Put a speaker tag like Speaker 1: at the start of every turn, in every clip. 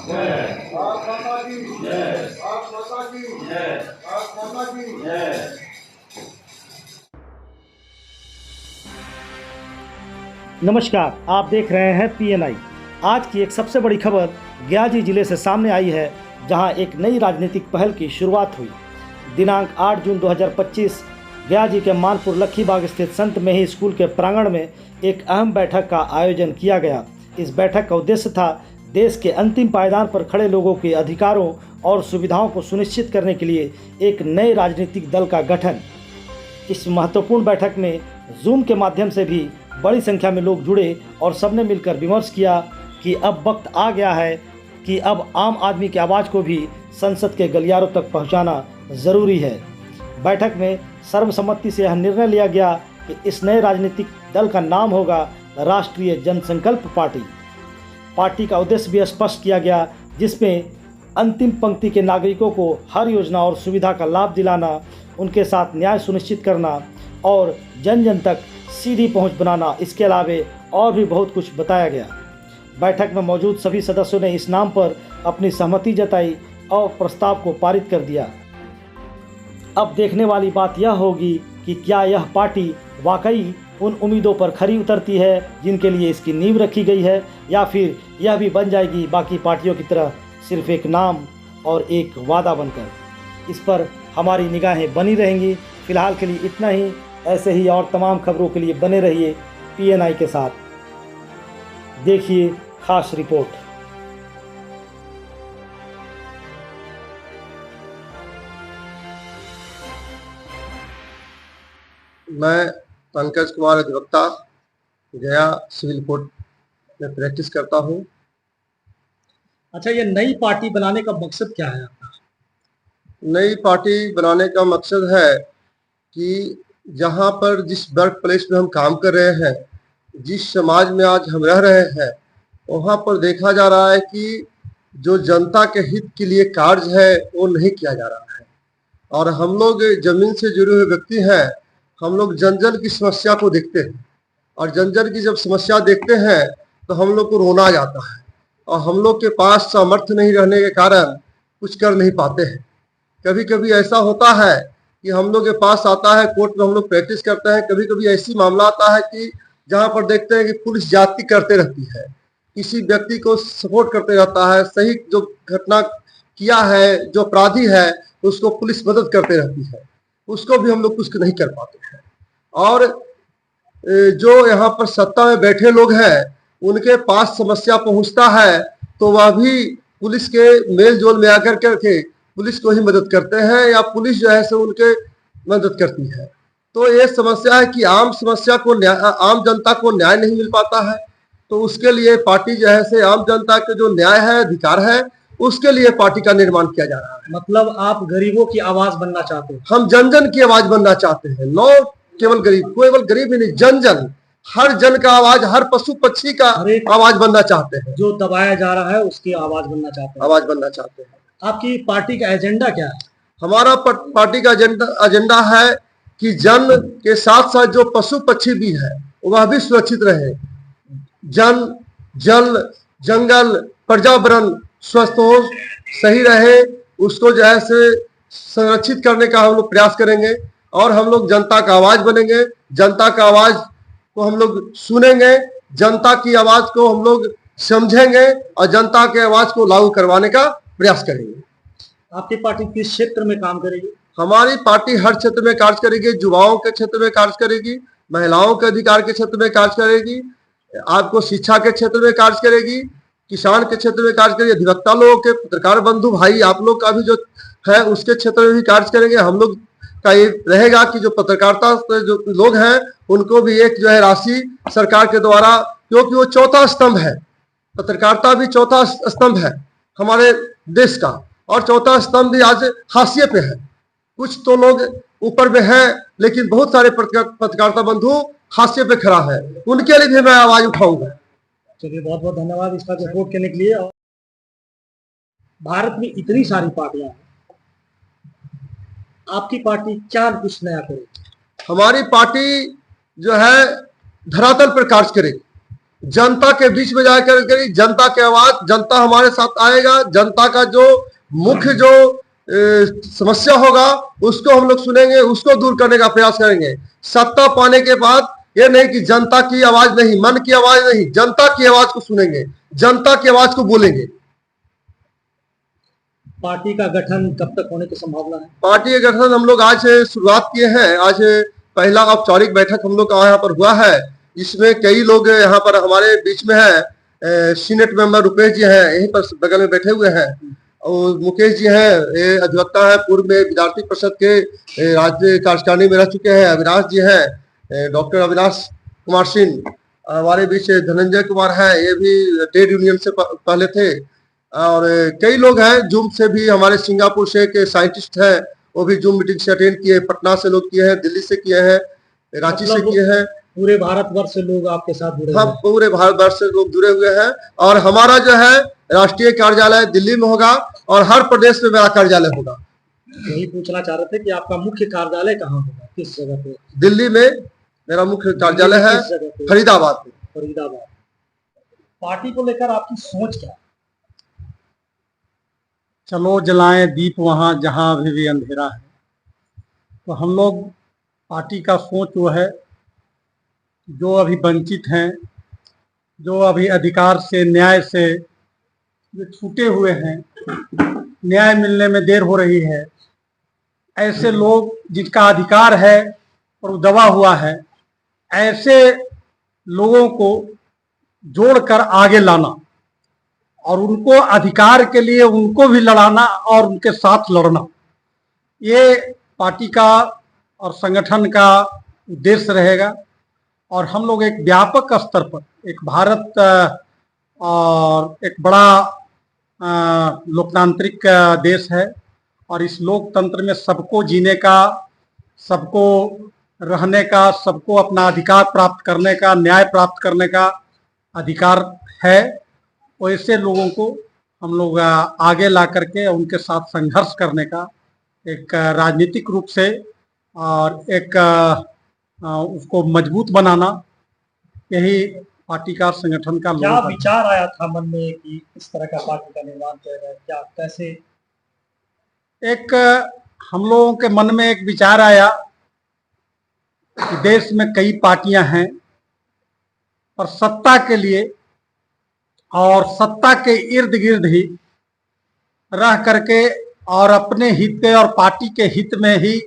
Speaker 1: जय। भारत माता की जय। भारत माता की जय। भारत माता की जय।
Speaker 2: नमस्कार, आप देख रहे हैं PNI। आज की एक सबसे बड़ी खबर गयाजी जिले से सामने आई है, जहां एक नई राजनीतिक पहल की शुरुआत हुई। दिनांक 8 जून 2025 गयाजी के मानपुर लक्खीबाग स्थित संत मेही स्कूल के प्रांगण में एक अहम बैठक का आयोजन किया गया। इस बैठक का उद्देश्य था देश के अंतिम पायदान पर खड़े लोगों के अधिकारों और सुविधाओं को सुनिश्चित करने के लिए एक नए राजनीतिक दल का गठन। इस महत्वपूर्ण बैठक में जूम के माध्यम से भी बड़ी संख्या में लोग जुड़े और सबने मिलकर विमर्श किया कि अब वक्त आ गया है कि अब आम आदमी की आवाज़ को भी संसद के गलियारों तक पहुंचाना ज़रूरी है। बैठक में सर्वसम्मति से यह निर्णय लिया गया कि इस नए राजनीतिक दल का नाम होगा राष्ट्रीय जनसंकल्प पार्टी। पार्टी का उद्देश्य भी स्पष्ट किया गया, जिसमें अंतिम पंक्ति के नागरिकों को हर योजना और सुविधा का लाभ दिलाना, उनके साथ न्याय सुनिश्चित करना और जन जन तक सीधी पहुंच बनाना, इसके अलावे और भी बहुत कुछ बताया गया। बैठक में मौजूद सभी सदस्यों ने इस नाम पर अपनी सहमति जताई और प्रस्ताव को पारित कर दिया। अब देखने वाली बात यह होगी कि क्या यह पार्टी वाकई उन उम्मीदों पर खरी उतरती है जिनके लिए इसकी नींव रखी गई है, या फिर यह भी बन जाएगी बाकी पार्टियों की तरह सिर्फ एक नाम और एक वादा बनकर। इस पर हमारी निगाहें बनी रहेंगी। फिलहाल के लिए इतना ही। ऐसे ही और तमाम खबरों के लिए बने रहिए PNI के साथ। देखिए खास रिपोर्ट।
Speaker 3: मैं पंकज कुमार अधिवक्ता गया सिविल कोर्ट में प्रैक्टिस करता हूँ।
Speaker 2: अच्छा, ये नई पार्टी बनाने का मकसद क्या है आपका?
Speaker 3: नई पार्टी बनाने का मकसद है कि जहाँ पर जिस वर्क प्लेस में हम काम कर रहे हैं, जिस समाज में आज हम रह रहे हैं, वहाँ पर देखा जा रहा है कि जो जनता के हित के लिए कार्य है वो नहीं किया जा रहा है। और हम लोग जमीन से जुड़े हुए व्यक्ति हैं, हम लोग जन जन की समस्या को देखते हैं, और जन जन की जब समस्या देखते हैं तो हम लोग को रोना आ जाता है, और हम लोग के पास सामर्थ्य नहीं रहने के कारण कुछ कर नहीं पाते हैं। कभी कभी ऐसा होता है कि हम लोग के पास आता है, कोर्ट में हम लोग प्रैक्टिस करते हैं, कभी कभी ऐसी मामला आता है कि जहाँ पर देखते हैं कि पुलिस जाति करते रहती है, किसी व्यक्ति को सपोर्ट करते रहता है, सही जो घटना किया है, जो अपराधी है उसको पुलिस मदद करते रहती है, उसको भी हम लोग कुछ नहीं कर पाते हैं। और जो यहाँ पर सत्ता में बैठे लोग हैं, उनके पास समस्या पहुंचता है तो वह भी पुलिस के मेल जोल में आकर करके पुलिस को ही मदद करते हैं, या पुलिस जो है सो उनके मदद करती है। तो ये समस्या है कि आम समस्या को आम जनता को न्याय नहीं मिल पाता है। तो उसके लिए पार्टी जो है से आम जनता के जो न्याय है, अधिकार है, उसके लिए पार्टी का निर्माण किया जा रहा है।
Speaker 2: मतलब आप गरीबों की आवाज बनना चाहते हैं?
Speaker 3: हम जन जन की आवाज बनना चाहते हैं, नो केवल गरीब ही नहीं, जन जन, हर जन का आवाज, हर पशु पक्षी का आवाज बनना चाहते हैं।
Speaker 2: जो दबाया जा रहा है उसकी आवाज बनना चाहते हैं।
Speaker 3: आवाज बनना चाहते हैं।
Speaker 2: आपकी पार्टी का एजेंडा क्या है?
Speaker 3: हमारा पार्टी का एजेंडा है कि जन के साथ साथ जो पशु पक्षी भी है वह भी सुरक्षित रहे। जन, जल, जंगल, पर्यावरण स्वस्थ हो, सही रहे, उसको जो है से संरक्षित करने का हम लोग प्रयास करेंगे। और हम लोग जनता का आवाज बनेंगे, जनता का आवाज को हम लोग सुनेंगे, जनता की आवाज को हम लोग समझेंगे और जनता के आवाज को लागू करवाने का प्रयास करेंगे।
Speaker 2: आपकी पार्टी किस क्षेत्र में काम करेगी?
Speaker 3: हमारी पार्टी हर क्षेत्र में कार्य करेगी। युवाओं के क्षेत्र में कार्य करेगी, महिलाओं के अधिकार के क्षेत्र में कार्य करेगी, आपको शिक्षा के क्षेत्र में कार्य करेगी, किसान के क्षेत्र में कार्य करेगी, अधिवक्ता लोगों के, पत्रकार बंधु भाई आप लोग का भी जो है उसके क्षेत्र में भी कार्य करेंगे। हम लोग का ये रहेगा कि जो पत्रकारिता जो लोग हैं उनको भी एक जो है राशि सरकार के द्वारा, क्योंकि वो चौथा स्तंभ है, पत्रकारिता भी चौथा स्तंभ है हमारे देश का, और चौथा स्तंभ भी आज हाशिए पे है। कुछ तो लोग ऊपर में है, लेकिन बहुत सारे पत्रकारिता बंधु हाशिए पे खड़ा है, उनके लिए भी मैं आवाज उठाऊंगा।
Speaker 2: चलिए, बहुत बहुत धन्यवाद इसका सपोर्ट करने के लिए। भारत में इतनी सारी पार्टियां हैं, आपकी पार्टी क्या कुछ नया करेगी?
Speaker 3: हमारी पार्टी जो है धरातल पर कार्य करेगी। जनता के बीच में जाकर के जनता की आवाज, जनता हमारे साथ आएगा, जनता का जो मुख्य जो समस्या होगा उसको हम लोग सुनेंगे, उसको दूर करने का प्रयास करेंगे। सत्ता पाने के बाद ये नहीं कि जनता की आवाज नहीं, मन की आवाज नहीं, जनता की आवाज को सुनेंगे, जनता की आवाज को बोलेंगे।
Speaker 2: पार्टी का गठन कब तक होने की संभावना है?
Speaker 3: पार्टी का गठन हम लोग आज शुरुआत किए हैं। आज पहला औपचारिक बैठक हम लोग का यहाँ पर हुआ है। इसमें कई लोग यहाँ पर हमारे बीच में है। सीनेट मेंबर रुपेश जी हैं, यहीं पर बगल में बैठे हुए हैं, और मुकेश जी हैं, ये अधिवक्ता है, पूर्व में विद्यार्थी परिषद के राज्य कार्यकारिणी में रह चुके हैं। अविनाश जी हैं, डॉक्टर अविनाश कुमार सिंह। हमारे बीच धनंजय कुमार है, ये भी ट्रेड यूनियन से पहले थे। और कई लोग हैं जूम से भी, हमारे सिंगापुर से के साइंटिस्ट हैं, वो भी जूम मीटिंग से अटेंड किए। पटना से लोग किए हैं, दिल्ली से किए हैं, रांची से किए हैं।
Speaker 2: पूरे भारतवर्ष से लोग आपके साथ जुड़े
Speaker 3: हाँ, पूरे भारतवर्ष से लोग जुड़े हुए हैं। और हमारा जो है राष्ट्रीय कार्यालय दिल्ली में होगा और हर प्रदेश में मेरा कार्यालय होगा।
Speaker 2: यही पूछना चाह रहे थे कि आपका मुख्य कार्यालय कहाँ होगा, किस जगह पे?
Speaker 3: दिल्ली में मेरा मुख्य कार्यालय है, फरीदाबाद में।
Speaker 2: फरीदाबाद। पार्टी को लेकर आपकी सोच क्या है?
Speaker 4: चलो जलाएं दीप वहाँ जहाँ अभी भी अंधेरा है। तो हम लोग पार्टी का सोच वो है, जो अभी वंचित हैं, जो अभी अधिकार से, न्याय से जो छूटे हुए हैं, न्याय मिलने में देर हो रही है, ऐसे लोग जिनका अधिकार है और वो दबा हुआ है, ऐसे लोगों को जोड़कर आगे लाना और उनको अधिकार के लिए उनको भी लड़ाना और उनके साथ लड़ना, ये पार्टी का और संगठन का उद्देश्य रहेगा। और हम लोग एक व्यापक स्तर पर, एक भारत और एक बड़ा लोकतांत्रिक देश है, और इस लोकतंत्र में सबको जीने का, सबको रहने का, सबको अपना अधिकार प्राप्त करने का, न्याय प्राप्त करने का अधिकार है। वैसे लोगों को हम लोग आगे ला करके उनके साथ संघर्ष करने का, एक राजनीतिक रूप से और एक उसको मजबूत बनाना, यही पार्टी का संगठन का
Speaker 2: क्या विचार आया था मन में कि इस तरह का पार्टी का निर्माण किया जाए? क्या, कैसे?
Speaker 4: एक हम लोगों के मन में एक विचार आया कि देश में कई पार्टियां हैं, और सत्ता के लिए और सत्ता के इर्द गिर्द ही रह करके और अपने हित के और पार्टी के हित में ही,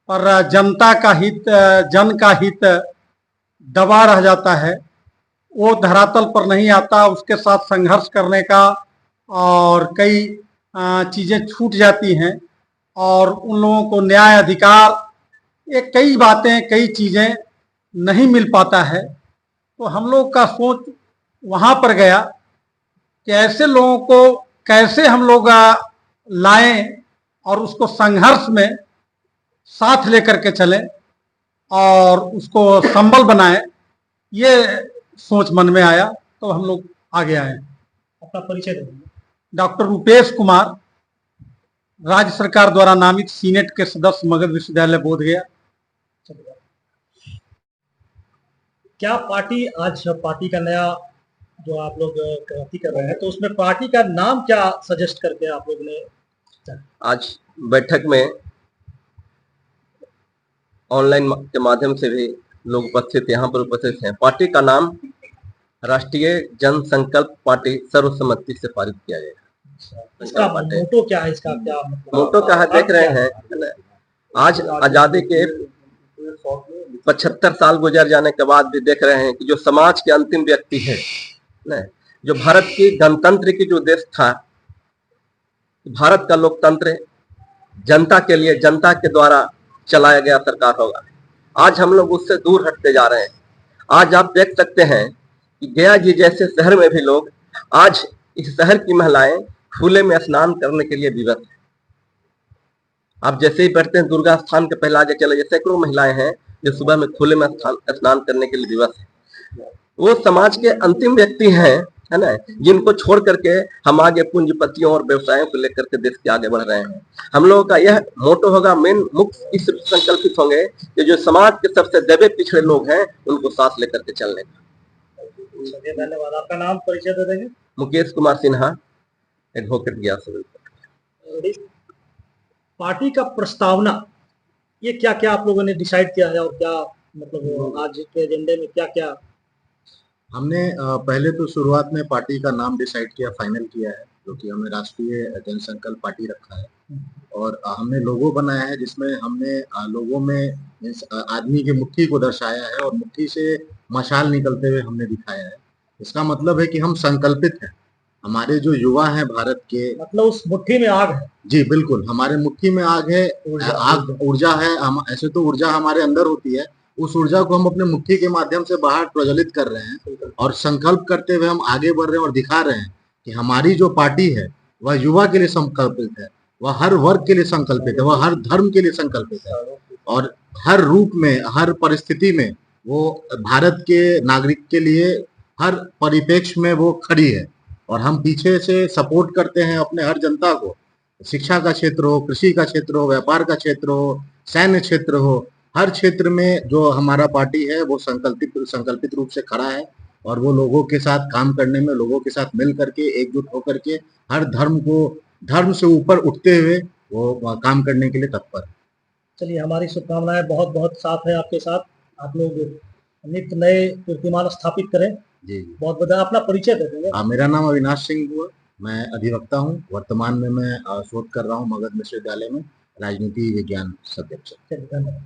Speaker 4: पर जनता का हित, जन का हित दबा रह जाता है, वो धरातल पर नहीं आता। उसके साथ संघर्ष करने का और कई चीज़ें छूट जाती हैं, और उन लोगों को न्याय, अधिकार, ये कई बातें, कई चीज़ें नहीं मिल पाता है। तो हम लोग का सोच वहाँ पर गया कि ऐसे लोगों को कैसे हम लोग लाएं और उसको संघर्ष में साथ लेकर के चलें और उसको संबल बनाएं, ये सोच मन में आया। तो हम लोग आगे आए।
Speaker 2: अपना परिचय देंगे।
Speaker 4: डॉक्टर रुपेश कुमार, राज्य सरकार द्वारा नामित सीनेट के सदस्य, मगध विश्वविद्यालय बोधगया।
Speaker 2: क्या पार्टी, आज पार्टी का नया जो आप लोग क्रांति कर रहे हैं, तो उसमें पार्टी का नाम क्या सजेस्ट करके आप लोग ने?
Speaker 5: आज बैठक में ऑनलाइन के माध्यम से भी लोग उपस्थित, यहाँ पर उपस्थित हैं। पार्टी का नाम राष्ट्रीय जनसंकल्प पार्टी सर्वसम्मति से पारित किया जाएगा।
Speaker 2: इसका मोटो क्या है? इसका क्या मतलब?
Speaker 5: मोटो क्या है, देख रहे हैं, आज आजादी के 75 साल गुजर जाने के बाद भी देख रहे हैं कि जो समाज के अंतिम व्यक्ति है, जो भारत की गणतंत्र की जो देश था, भारत का लोकतंत्र जनता के लिए, जनता के द्वारा चलाया गया सरकार होगा, आज हम लोग उससे दूर हटते जा रहे हैं। आज आप देख सकते हैं कि गया जी जैसे शहर में भी लोग, आज इस शहर की महिलाएं खुले में स्नान करने के लिए विवश है। आप जैसे ही बैठते हैं दुर्गा स्थान के पहले आगे चले, सैकड़ों महिलाएं हैं जो सुबह में खुले में स्नान करने के लिए विवश है। वो समाज के अंतिम व्यक्ति हैं, है ना, जिनको छोड़ करके हम आगे पूंजीपतियों और व्यवसायों को लेकर के देश के आगे बढ़ रहे हैं। हम लोगों का यह मोटो होगा, मेन मुख्य इस संकल्पित होंगे कि जो समाज के सबसे दबे पिछड़े लोग हैं उनको साथ लेकर के चलने का।
Speaker 2: चलिए धन्यवाद। आपका नाम परिचय दे देंगे?
Speaker 5: मुकेश कुमार सिन्हा, एडवोकेट गया सिविल।
Speaker 2: पार्टी का प्रस्तावना, ये क्या क्या आप लोगों ने डिसाइड किया है और क्या मतलब आज के एजेंडे में क्या क्या?
Speaker 6: हमने पहले तो शुरुआत में पार्टी का नाम डिसाइड किया, फाइनल किया है, जो कि हमने राष्ट्रीय जनसंकल्प पार्टी रखा है। और हमने लोगो बनाया है, जिसमें हमने लोगों में इस आदमी की मुट्ठी को दर्शाया है और मुट्ठी से मशाल निकलते हुए हमने दिखाया है। इसका मतलब है कि हम संकल्पित हैं। हमारे जो युवा हैं भारत के,
Speaker 2: मतलब उस मुट्ठी में आग है।
Speaker 6: जी बिल्कुल, हमारे मुट्ठी में आग है, आग ऊर्जा है। हम ऐसे तो ऊर्जा हमारे अंदर होती है, उस ऊर्जा को हम अपने मुट्ठी के माध्यम से बाहर प्रज्वलित कर रहे हैं और संकल्प करते हुए हम आगे बढ़ रहे हैं और दिखा रहे हैं कि हमारी जो पार्टी है वह युवा के लिए संकल्पित है, वह हर वर्ग के लिए संकल्पित है, वह हर धर्म के लिए संकल्पित है और हर रूप में, हर परिस्थिति में वो भारत के नागरिक के लिए हर परिप्रेक्ष्य में वो खड़ी है। और हम पीछे से सपोर्ट करते हैं अपने हर जनता को, शिक्षा का क्षेत्र हो, कृषि का क्षेत्र हो, व्यापार का क्षेत्र हो, सैन्य क्षेत्र हो, हर क्षेत्र में जो हमारा पार्टी है वो संकल्पित रूप से खड़ा है और वो लोगों के साथ काम करने में, लोगों के साथ मिल करके, एकजुट होकर के हर धर्म से ऊपर उठते हुए वो काम करने के लिए तत्पर है।
Speaker 2: चलिए, हमारी शुभकामनाएं बहुत बहुत साथ है आपके साथ। आप लोग नित्य नए कीर्तिमान स्थापित करें।
Speaker 6: जी
Speaker 2: बहुत बहुत। अपना परिचय दे देंगे?
Speaker 6: मेरा नाम अविनाश सिंह हुआ, मैं अधिवक्ता हूँ। वर्तमान में मैं शोध कर रहा हूँ मगध विश्वविद्यालय में, राजनीति विज्ञान सब्जेक्ट से।
Speaker 2: चलिए, धन्यवाद।